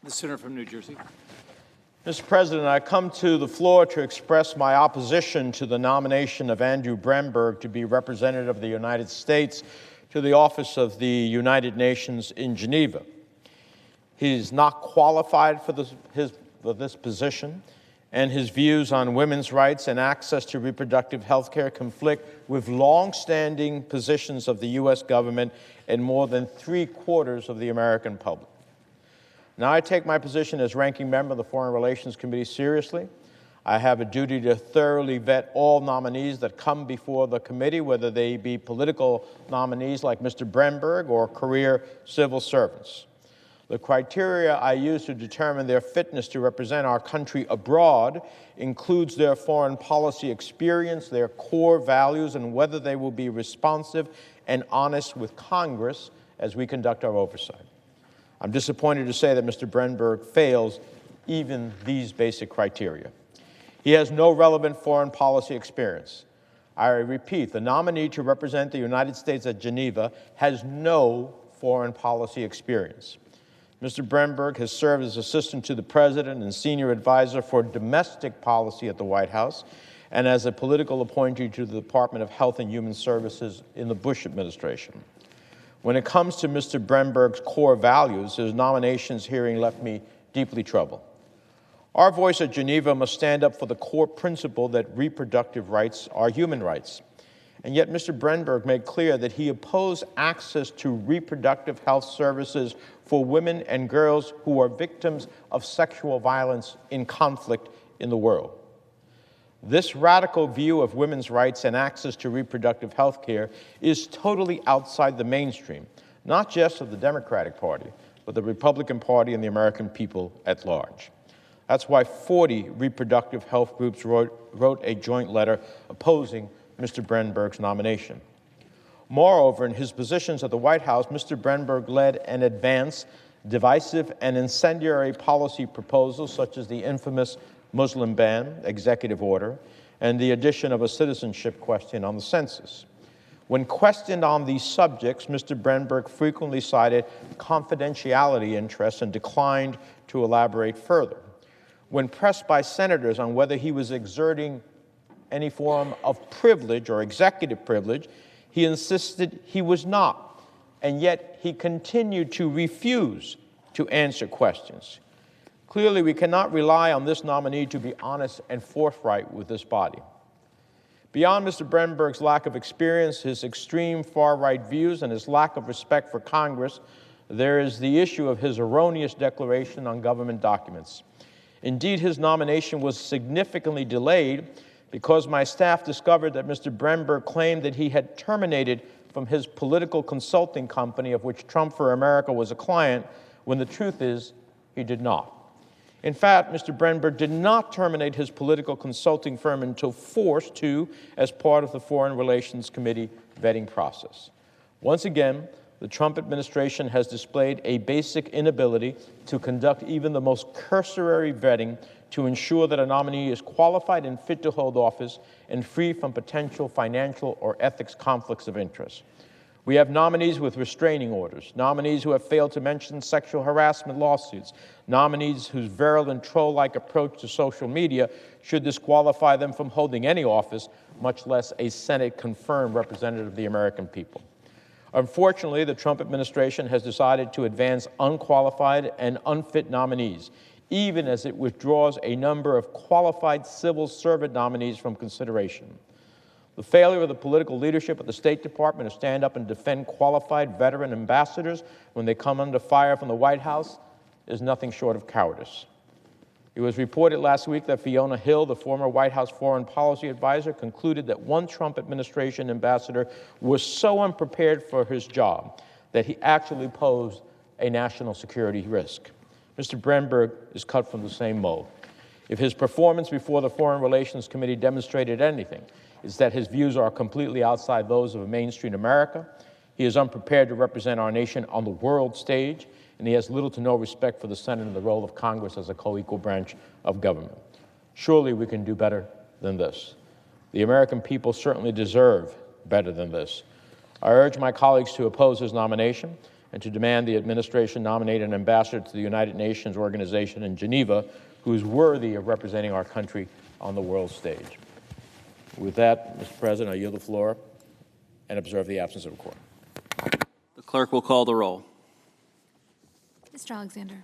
The senator from New Jersey. Mr. President, I come to the floor to express my opposition to the nomination of Andrew Bremberg to be representative of the United States to the office of the United Nations in Geneva. He is not qualified for this position, and his views on women's rights and access to reproductive health care conflict with long-standing positions of the U.S. government and more than three-quarters of the American public. Now, I take my position as ranking member of the Foreign Relations Committee seriously. I have a duty to thoroughly vet all nominees that come before the committee, whether they be political nominees like Mr. Bremberg or career civil servants. The criteria I use to determine their fitness to represent our country abroad includes their foreign policy experience, their core values, and whether they will be responsive and honest with Congress as we conduct our oversight. I'm disappointed to say that Mr. Bremberg fails even these basic criteria. He has no relevant foreign policy experience. I repeat, the nominee to represent the United States at Geneva has no foreign policy experience. Mr. Bremberg has served as assistant to the president and senior advisor for domestic policy at the White House and as a political appointee to the Department of Health and Human Services in the Bush administration. When it comes to Mr. Bremberg's core values, his nominations hearing left me deeply troubled. Our voice at Geneva must stand up for the core principle that reproductive rights are human rights. And yet Mr. Bremberg made clear that he opposed access to reproductive health services for women and girls who are victims of sexual violence in conflict in the world. This radical view of women's rights and access to reproductive health care is totally outside the mainstream, not just of the Democratic Party, but the Republican Party and the American people at large. That's why 40 reproductive health groups wrote a joint letter opposing Mr. Bremberg's nomination. Moreover, in his positions at the White House, Mr. Bremberg led and advanced divisive and incendiary policy proposals such as the infamous Muslim ban, executive order, and the addition of a citizenship question on the census. When questioned on these subjects, Mr. Bremberg frequently cited confidentiality interests and declined to elaborate further. When pressed by senators on whether he was exerting any form of privilege or executive privilege, he insisted he was not, and yet he continued to refuse to answer questions. Clearly, we cannot rely on this nominee to be honest and forthright with this body. Beyond Mr. Bremberg's lack of experience, his extreme far-right views, and his lack of respect for Congress, there is the issue of his erroneous declaration on government documents. Indeed, his nomination was significantly delayed because my staff discovered that Mr. Bremberg claimed that he had terminated from his political consulting company, of which Trump for America was a client, when the truth is he did not. In fact, Mr. Bremberg did not terminate his political consulting firm until forced to as part of the Foreign Relations Committee vetting process. Once again, the Trump administration has displayed a basic inability to conduct even the most cursory vetting to ensure that a nominee is qualified and fit to hold office and free from potential financial or ethics conflicts of interest. We have nominees with restraining orders, nominees who have failed to mention sexual harassment lawsuits, nominees whose virulent troll-like approach to social media should disqualify them from holding any office, much less a Senate-confirmed representative of the American people. Unfortunately, the Trump administration has decided to advance unqualified and unfit nominees, even as it withdraws a number of qualified civil servant nominees from consideration. The failure of the political leadership of the State Department to stand up and defend qualified veteran ambassadors when they come under fire from the White House is nothing short of cowardice. It was reported last week that Fiona Hill, the former White House foreign policy advisor, concluded that one Trump administration ambassador was so unprepared for his job that he actually posed a national security risk. Mr. Bremberg is cut from the same mold. If his performance before the Foreign Relations Committee demonstrated anything, it's that his views are completely outside those of a mainstream America. He is unprepared to represent our nation on the world stage, and he has little to no respect for the Senate and the role of Congress as a co-equal branch of government. Surely we can do better than this. The American people certainly deserve better than this. I urge my colleagues to oppose his nomination and to demand the administration nominate an ambassador to the United Nations organization in Geneva who is worthy of representing our country on the world stage. With that, Mr. President, I yield the floor and observe the absence of a quorum. The clerk will call the roll. Mr. Alexander.